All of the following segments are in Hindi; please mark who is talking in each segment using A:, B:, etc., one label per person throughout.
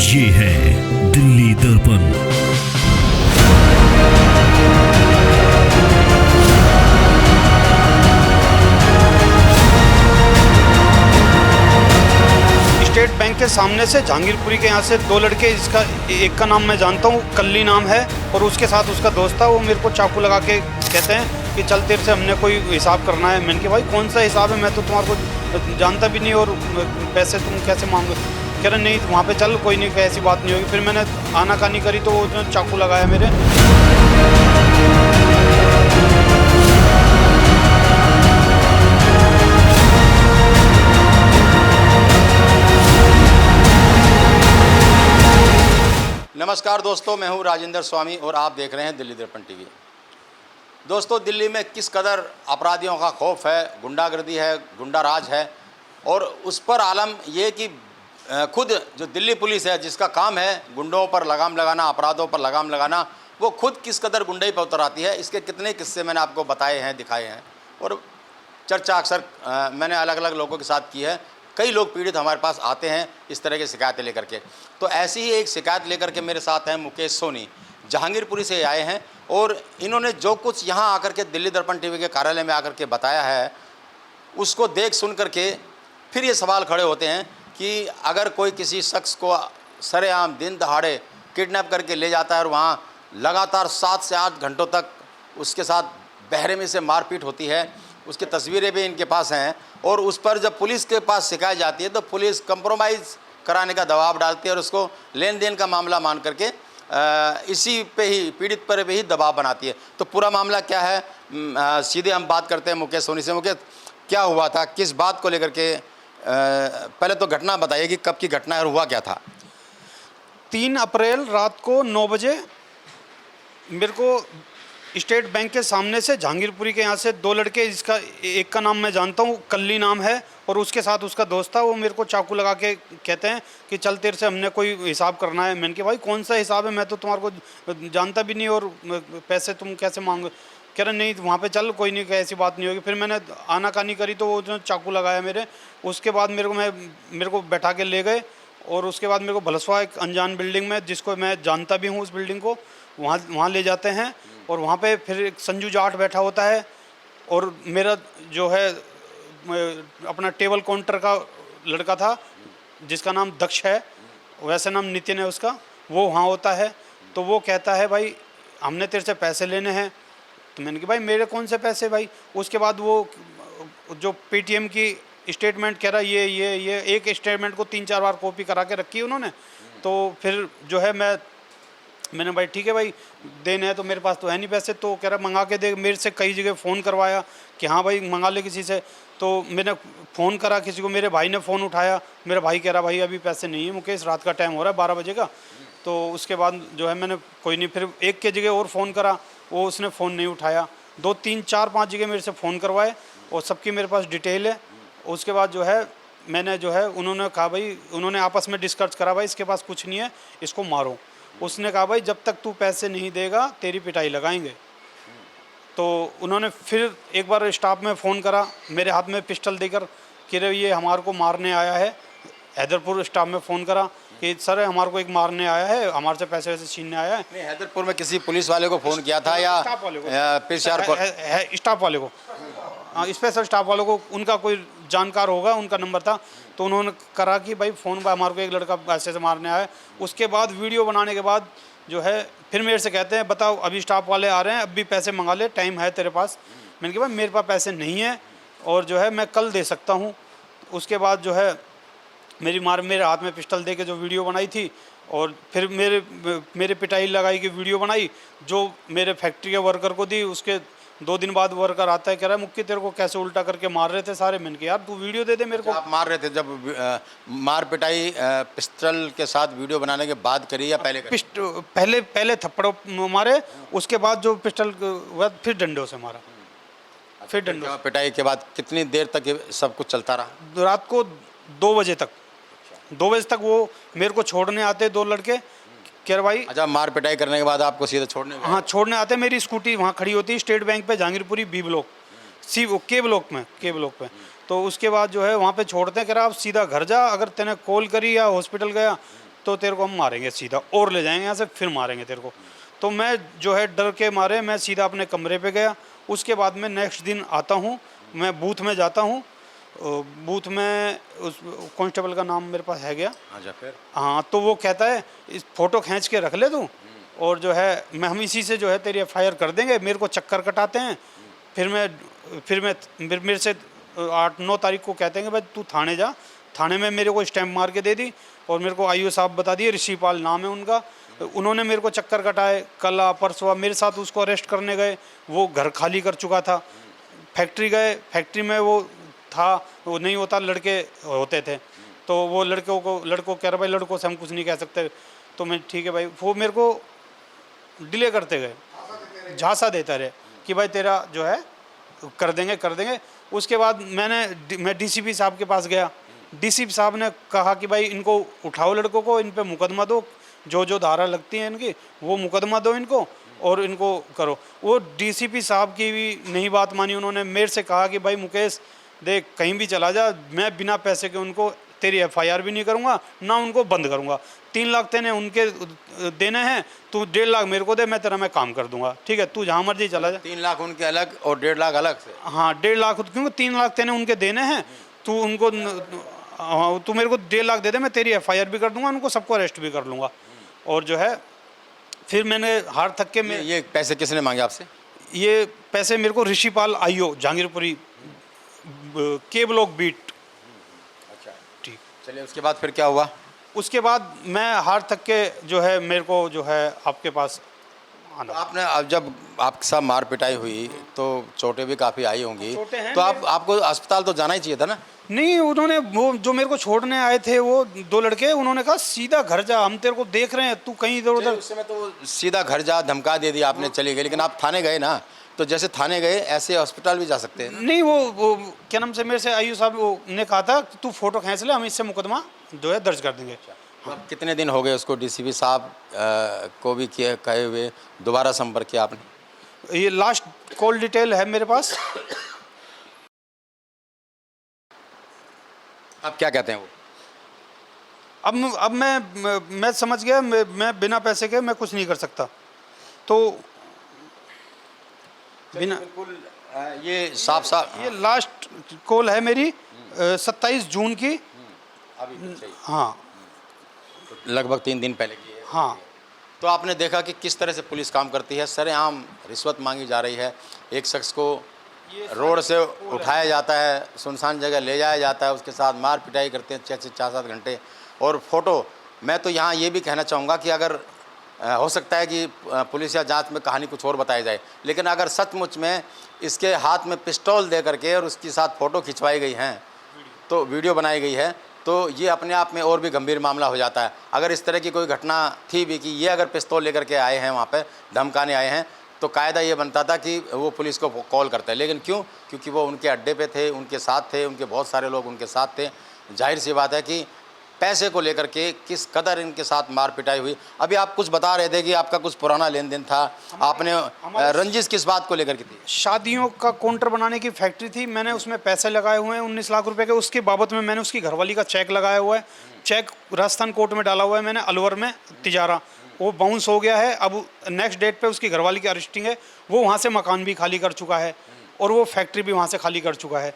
A: ये है दिल्ली दर्पण।
B: स्टेट बैंक के सामने से जहांगीरपुरी के यहाँ से दो लड़के, इसका एक का नाम मैं जानता हूँ, कल्ली नाम है, और उसके साथ उसका दोस्त था। वो मेरे को चाकू लगा के कहते हैं कि चल तेरे से हमने कोई हिसाब करना है। मैंने कहा भाई कौन सा हिसाब है, मैं तो तुम्हारे को जानता भी नहीं, और पैसे तुम कैसे मांगो। कह रहे नहीं वहाँ पे चल, कोई नहीं, ऐसी बात नहीं होगी। फिर मैंने आनाकानी करी तो उसने चाकू लगाया मेरे।
C: नमस्कार दोस्तों, मैं हूं राजेंद्र स्वामी और आप देख रहे हैं दिल्ली दर्पण टीवी। दोस्तों, दिल्ली में किस कदर अपराधियों का खौफ है, गुंडागर्दी है, गुंडा राज है, और उस पर आलम ये कि खुद जो दिल्ली पुलिस है, जिसका काम है गुंडों पर लगाम लगाना, अपराधों पर लगाम लगाना, वो खुद किस कदर गुंडई पर उतर आती है। इसके कितने किस्से मैंने आपको बताए हैं, दिखाए हैं, और चर्चा अक्सर मैंने अलग अलग लोगों के साथ की है। कई लोग पीड़ित हमारे पास आते हैं इस तरह की शिकायतें लेकर के। तो ऐसी ही एक शिकायत लेकर के मेरे साथ हैं मुकेश सोनी, जहांगीरपुरी से आए हैं, और इन्होंने जो कुछ यहाँ आकर के दिल्ली दर्पण टीवी के कार्यालय में आकर के बताया है, उसको देख सुन करके फिर ये सवाल खड़े होते हैं कि अगर कोई किसी शख्स को सरेआम दिन दहाड़े किडनैप करके ले जाता है और वहाँ लगातार 7 से 8 घंटों तक उसके साथ बेरहमी से मारपीट होती है, उसकी तस्वीरें भी इनके पास हैं, और उस पर जब पुलिस के पास शिकायत जाती है तो पुलिस कंप्रोमाइज़ कराने का दबाव डालती है और उसको लेन देन का मामला मान करके इसी पे ही, पीड़ित पर भी ही दबाव बनाती है। तो पूरा मामला क्या है, सीधे हम बात करते हैं मुकेश सोनी से। मुकेश, क्या हुआ था, किस बात को लेकर के? पहले तो घटना बताइए कि कब की घटना है और हुआ क्या था।
B: 3 अप्रैल रात को 9 बजे मेरे को स्टेट बैंक के सामने से जहांगीरपुरी के यहाँ से दो लड़के, इसका एक का नाम मैं जानता हूँ, कल्ली नाम है, और उसके साथ उसका दोस्त था। वो मेरे को चाकू लगा के कहते हैं कि चल तेरे से हमने कोई हिसाब करना है। मैंने कहा भाई कौन सा हिसाब है, मैं तो तुम्हारे को जानता भी नहीं, और पैसे तुम कैसे मांगो। कह रहे नहीं वहाँ पे चल, कोई नहीं, ऐसी बात नहीं होगी। फिर मैंने आनाकानी करी तो वो चाकू लगाया मेरे। उसके बाद मेरे को बैठा के ले गए, और उसके बाद मेरे को भलसवा एक अनजान बिल्डिंग में, जिसको मैं जानता भी हूँ उस बिल्डिंग को, वहाँ ले जाते हैं। और वहाँ पे फिर एक संजू जाट बैठा होता है, और मेरा जो है अपना टेबल काउंटर का लड़का था जिसका नाम दक्ष है, वैसे नाम नितिन है उसका, वो वहाँ होता है। तो वो कहता है भाई हमने तेरे से पैसे लेने हैं। तो मैंने कहा भाई मेरे कौन से पैसे भाई। उसके बाद वो जो पेटीएम की स्टेटमेंट कह रहा है, ये एक स्टेटमेंट को 3-4 बार कॉपी करा के रखी है उन्होंने। तो फिर जो है मैंने भाई ठीक है भाई देने हैं, तो मेरे पास तो है नहीं पैसे। तो कह रहा मंगा के दे। मेरे से कई जगह फ़ोन करवाया कि हाँ भाई मंगा ले किसी से। तो मैंने फ़ोन करा किसी को, मेरे भाई ने फ़ोन उठाया। मेरा भाई कह रहा भाई अभी पैसे नहीं है मुकेश, रात का टाइम हो रहा है 12 बजे का। तो उसके बाद जो है मैंने कोई नहीं, फिर एक के जगह और फ़ोन करा, वो उसने फ़ोन नहीं उठाया। 2, 3, 4, 5 जगह मेरे से फ़ोन करवाए, और सबकी मेरे पास डिटेल है। उसके बाद जो है मैंने जो है उन्होंने कहा भाई, उन्होंने आपस में डिस्कस करा भाई इसके पास कुछ नहीं है, इसको मारो। उसने कहा भाई जब तक तू पैसे नहीं देगा तेरी पिटाई लगाएंगे। तो उन्होंने फिर एक बार स्टाफ में फ़ोन करा, मेरे हाथ में पिस्टल देकर कि रे ये हमारे को मारने आया है। हैदरपुर स्टाफ में फ़ोन करा कि सर हमारे को एक मारने आया है, हमारे से पैसे वैसे छीनने आया है।
C: नहीं, हैदरपुर में किसी पुलिस वाले को फ़ोन किया था या
B: स्टाफ वाले को, स्टाफ वाले को, स्पेशल स्टाफ वालों को, उनका कोई जानकार होगा, उनका नंबर था। तो उन्होंने करा कि भाई फ़ोन पर हमारे को एक लड़का ऐसे से मारने आया है। उसके बाद वीडियो बनाने के बाद जो है फिर मेरे से कहते हैं बताओ अभी स्टाफ वाले आ रहे हैं, अभी पैसे मंगा ले, टाइम है तेरे पास। मैंने कहा भाई मेरे पास पैसे नहीं है, और जो है मैं कल दे सकता हूँ। उसके बाद जो है मेरे हाथ में पिस्टल दे के जो वीडियो बनाई थी, और फिर मेरे पिटाई लगाई की वीडियो बनाई, जो मेरे फैक्ट्री के वर्कर को दी। उसके 2 दिन बाद वर्कर आता है, कह रहा है मुक्की तेरे को कैसे उल्टा करके मार रहे थे सारे। मैंने कहा यार तू वीडियो दे दे मेरे को।
C: आप मार रहे थे जब मार पिटाई पिस्टल के साथ वीडियो बनाने के बाद करी या पहले करी?
B: पहले थप्पड़ मारे, उसके बाद जो पिस्टल फिर डंडों से मारा। फिर डंडों
C: पिटाई के बाद कितनी देर तक ये सब कुछ चलता रहा?
B: रात को 2 बजे तक। 2 बजे तक वो मेरे को छोड़ने आते 2 लड़के। कह रहे भाई
C: अच्छा, मार पिटाई करने के बाद आपको सीधे छोड़ने?
B: हाँ छोड़ने आते। मेरी स्कूटी वहाँ खड़ी होती है स्टेट बैंक पे, जहांगीरपुरी B ब्लॉक, के ब्लॉक पे। तो उसके बाद जो है वहाँ पे छोड़ते हैं, कह रहा आप सीधा घर जा, अगर तेने कॉल करी या हॉस्पिटल गया तो तेरे को हम मारेंगे सीधा, और ले जाएंगे यहाँ से, फिर मारेंगे तेरे को। तो मैं जो है डर के मारे मैं सीधा अपने कमरे पे गया। उसके बाद में नेक्स्ट दिन आता हूँ, मैं बूथ में जाता हूँ। बूथ में उस कांस्टेबल का नाम मेरे पास है गया।
C: अच्छा, फिर
B: हाँ, तो वो कहता है इस फ़ोटो खींच के रख ले तू, और जो है मैं हम इसी से जो है तेरी FIR कर देंगे। मेरे को चक्कर कटाते हैं। फिर मेरे से 8-9 तारीख को कहते हैं कि भाई तू थाने जा। थाने में मेरे को स्टैम्प मार के दे दी, और मेरे को IO साहब बता दिए, ऋषिपाल नाम है उनका। उन्होंने मेरे को चक्कर कटाए। कल परसों मेरे साथ उसको अरेस्ट करने गए। वो घर खाली कर चुका था। फैक्ट्री गए, फैक्ट्री में वो था, वो नहीं होता, लड़के होते थे। तो वो लड़कों कह रहा भाई लड़कों से हम कुछ नहीं कह सकते। तो मैं ठीक है भाई। वो मेरे को डिले करते गए, झांसा देता रहे कि भाई तेरा जो है कर देंगे। उसके बाद मैं DCP साहब के पास गया। DCP साहब ने कहा कि भाई इनको उठाओ, लड़कों को, इन पे मुकदमा दो, जो धारा लगती है इनकी वो मुकदमा दो इनको, और इनको करो। वो DCP साहब की भी नहीं बात मानी। उन्होंने मेरे से कहा कि भाई मुकेश देख, कहीं भी चला जा, मैं बिना पैसे के उनको तेरी FIR भी नहीं करूँगा, ना उनको बंद करूँगा। 3 लाख तेने उनके देने हैं, तू 1.5 लाख मेरे को दे, मैं काम कर दूंगा। ठीक है, तू जहाँ मर्जी चला जा।
C: 3 लाख उनके अलग और 1.5 लाख अलग से?
B: हाँ, 1.5 लाख, क्योंकि 3 लाख तेने उनके देने हैं। तू उनको हाँ, तू मेरे को 1.5 लाख दे दे, मैं तेरी FIR भी कर दूंगा, उनको सबको अरेस्ट भी कर लूँगा। और जो है फिर मैंने हार थक के
C: ये पैसे किसने मांगे आपसे?
B: ये पैसे मेरे को ऋषिपाल IO जहांगीरपुरी के ब्लॉक बीट।
C: अच्छा,
B: ठीक।
C: चलिए, उसके बाद फिर क्या हुआ?
B: उसके बाद मैं हार थक के जो है मेरे को जो है आपके पास आना।
C: तो आपने अब जब आपके साथ मार पिटाई हुई तो चोटें भी काफ़ी आई होंगी,
B: चोटें हैं
C: तो आपको अस्पताल तो जाना ही चाहिए था ना?
B: नहीं, उन्होंने वो जो मेरे को छोड़ने आए थे वो 2 लड़के, उन्होंने कहा सीधा घर जा, हम तेरे को देख रहे हैं, तू कहीं इधर उधर।
C: उस समय तो सीधा घर जा धमका दे दिया आपने, चली गई, लेकिन आप थाने गए ना, तो जैसे थाने गए ऐसे अस्पताल भी जा सकते हैं।
B: नहीं, वो क्या नाम से मेरे से IO साहब ने कहा था तू फ़ोटो खींच ले, हम इससे मुकदमा जो है दर्ज कर देंगे।
C: तो अब कितने दिन हो गए उसको DCP साहब को भी किए कहे हुए, दोबारा संपर्क किया आपने?
B: ये लास्ट कॉल डिटेल है मेरे पास।
C: अब क्या कहते हैं वो?
B: अब मैं समझ गया, मैं बिना पैसे के मैं कुछ नहीं कर सकता। तो बिना
C: बिल्कुल ये साफ
B: ये लास्ट कॉल है मेरी 27 जून की।
C: अभी सही,
B: हाँ
C: लगभग 3 दिन पहले की है।
B: हाँ।
C: तो आपने देखा कि किस तरह से पुलिस काम करती है। सरेआम रिश्वत मांगी जा रही है। एक शख्स को रोड से उठाया जाता है, सुनसान जगह ले जाया जाता है, उसके साथ मार पिटाई करते हैं 6 से 4-7 घंटे। और फ़ोटो, मैं तो यहाँ ये भी कहना चाहूँगा कि अगर हो सकता है कि पुलिस या जांच में कहानी कुछ और बताई जाए, लेकिन अगर सचमुच में इसके हाथ में पिस्तौल दे करके और उसके साथ फ़ोटो खिंचवाई गई हैं, तो वीडियो बनाई गई है, तो ये अपने आप में और भी गंभीर मामला हो जाता है। अगर इस तरह की कोई घटना थी भी कि ये अगर पिस्तौल लेकर के आए हैं वहाँ पे धमकाने आए हैं, तो कायदा ये बनता था कि वो पुलिस को कॉल करते हैं। लेकिन क्यों? क्योंकि वो उनके अड्डे पे थे, उनके साथ थे, उनके बहुत सारे लोग उनके साथ थे। जाहिर सी बात है कि पैसे को लेकर के किस कदर इनके साथ मार पिटाई हुई। अभी आप कुछ बता रहे थे कि आपका कुछ पुराना लेन देन था, आपने रंजिश किस बात को लेकर के थी?
B: शादियों का काउंटर बनाने की फैक्ट्री थी, मैंने उसमें पैसे लगाए हुए हैं 19 लाख रुपए के। उसके बाबत में मैंने उसकी घरवाली का चेक लगाया हुआ है। चेक राजस्थान कोर्ट में डाला हुआ है मैंने, अलवर में तिजारा। वो बाउंस हो गया है। अब नेक्स्ट डेट पे उसकी घरवाली की अरेस्टिंग है। वो वहाँ से मकान भी खाली कर चुका है और वो फैक्ट्री भी वहाँ से खाली कर चुका है।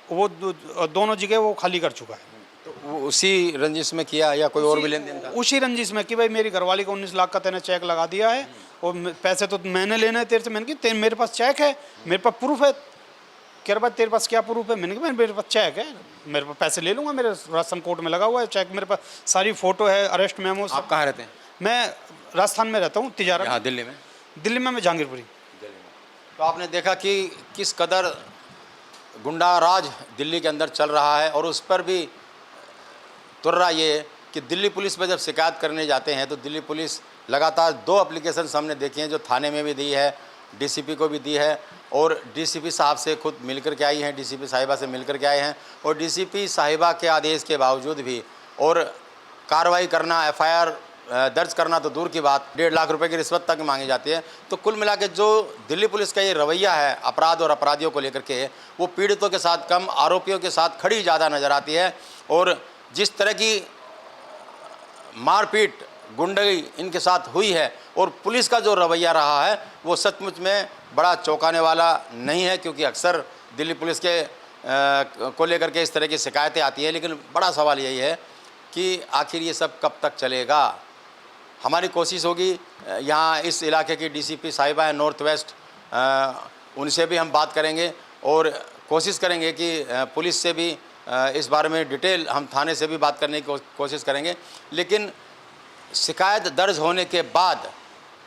B: वो दोनों जगह वो खाली कर चुका है।
C: तो वो उसी रंजिश में किया या कोई और भी लेन देन था?
B: उसी रंजिश में कि भाई मेरी घरवाली को 19 लाख का तेने चेक लगा दिया है और पैसे तो मैंने लेने हैं तेरे से। मैंने कहा मेरे पास चेक है, मेरे पास प्रूफ है। कह रहा भाई तेरे पास क्या प्रूफ है? मैंने कहा मेरे पास चेक है, मेरे पास पैसे ले लूँगा, मेरे राजस्थान कोर्ट में लगा हुआ है चेक, मेरे पास सारी फ़ोटो है, अरेस्ट मेमो।
C: आप कहाँ रहते हैं?
B: मैं राजस्थान में रहता हूँ, तिजारा।
C: यहाँ दिल्ली में?
B: दिल्ली में मैं जहांगीरपुरी।
C: तो आपने देखा कि किस कदर गुंडा राज दिल्ली के अंदर चल रहा है। और उस पर भी तुर्रा ये है कि दिल्ली पुलिस में जब शिकायत करने जाते हैं तो दिल्ली पुलिस लगातार 2 एप्लीकेशन हमने देखी हैं, जो थाने में भी दी है, DCP को भी दी है, और DCP साहब से खुद मिलकर के आई हैं, DCP साहिबा से मिलकर के आए हैं। और DCP साहिबा के आदेश के बावजूद भी और कार्रवाई करना, FIR दर्ज करना तो दूर की बात, 1.5 लाख रुपए की रिश्वत तक मांगी जाती है। तो कुल मिला के जो दिल्ली पुलिस का ये रवैया है अपराध और अपराधियों को लेकर के, वो पीड़ितों के साथ कम, आरोपियों के साथ खड़ी ज़्यादा नज़र आती है। और जिस तरह की मारपीट गुंडगी इनके साथ हुई है और पुलिस का जो रवैया रहा है वो सचमुच में बड़ा चौंकाने वाला नहीं है, क्योंकि अक्सर दिल्ली पुलिस के को लेकर के इस तरह की शिकायतें आती हैं। लेकिन बड़ा सवाल यही है कि आखिर ये सब कब तक चलेगा। हमारी कोशिश होगी, यहाँ इस इलाके की डीसीपी साहिबा है नॉर्थ वेस्ट, उनसे भी हम बात करेंगे और कोशिश करेंगे कि पुलिस से भी इस बारे में डिटेल, हम थाने से भी बात करने की कोशिश करेंगे। लेकिन शिकायत दर्ज होने के बाद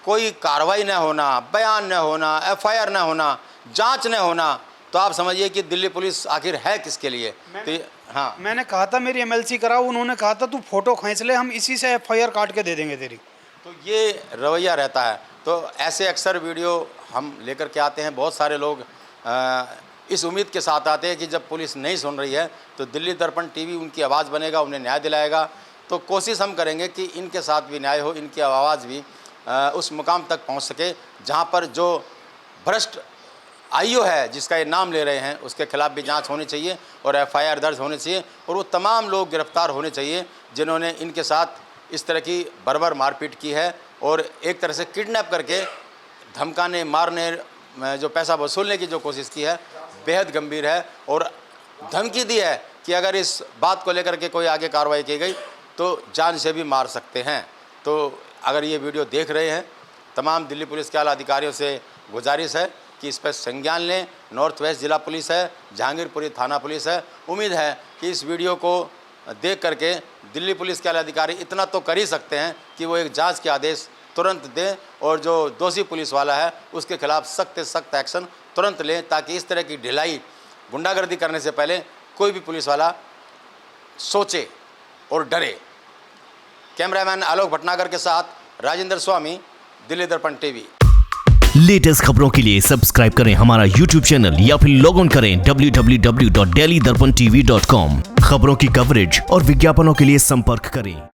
C: कोई कार्रवाई न होना, बयान न होना, एफआईआर न होना, जांच न होना, तो आप समझिए कि दिल्ली पुलिस आखिर है किसके लिए। तो हाँ,
B: मैंने कहा था मेरी एमएलसी कराओ, उन्होंने कहा था तू फोटो खींच ले, हम इसी से एफआईआर काट के दे देंगे तेरी।
C: तो ये रवैया रहता है। तो ऐसे अक्सर वीडियो हम लेकर के आते हैं। बहुत सारे लोग इस उम्मीद के साथ आते हैं कि जब पुलिस नहीं सुन रही है तो दिल्ली दर्पण टीवी उनकी आवाज़ बनेगा, उन्हें न्याय दिलाएगा। तो कोशिश हम करेंगे कि इनके साथ भी न्याय हो, इनकी आवाज़ भी उस मुकाम तक पहुंच सके जहां पर जो भ्रष्ट आईओ है जिसका ये नाम ले रहे हैं उसके खिलाफ भी जांच होनी चाहिए और एफआईआर दर्ज होनी चाहिए और वो तमाम लोग गिरफ्तार होने चाहिए जिन्होंने इनके साथ इस तरह की बर्बर मारपीट की है और एक तरह से किडनैप करके धमकाने, मारने, जो पैसा वसूलने की जो कोशिश की है बेहद गंभीर है। और धमकी दी है कि अगर इस बात को लेकर के कोई आगे कार्रवाई की गई तो जान से भी मार सकते हैं। तो अगर ये वीडियो देख रहे हैं, तमाम दिल्ली पुलिस के आला अधिकारियों से गुजारिश है कि इस पर संज्ञान लें। नॉर्थ वेस्ट ज़िला पुलिस है, जहांगीरपुरी थाना पुलिस है। उम्मीद है कि इस वीडियो को देख करके दिल्ली पुलिस के आला अधिकारी इतना तो कर ही सकते हैं कि वो एक जांच के आदेश तुरंत दें और जो दोषी पुलिस वाला है उसके खिलाफ सख्त से सख्त एक्शन तुरंत लें, ताकि इस तरह की ढिलाई, गुंडागर्दी करने से पहले कोई भी पुलिस वाला सोचे और डरे। कैमरामैन आलोक भटनागर के साथ राजेंद्र स्वामी, दिल्ली दर्पण टीवी।
A: लेटेस्ट खबरों के लिए सब्सक्राइब करें हमारा यूट्यूब चैनल या फिर लॉग इन करें www.delhidarpantv.com। खबरों की कवरेज और विज्ञापनों के लिए संपर्क करें।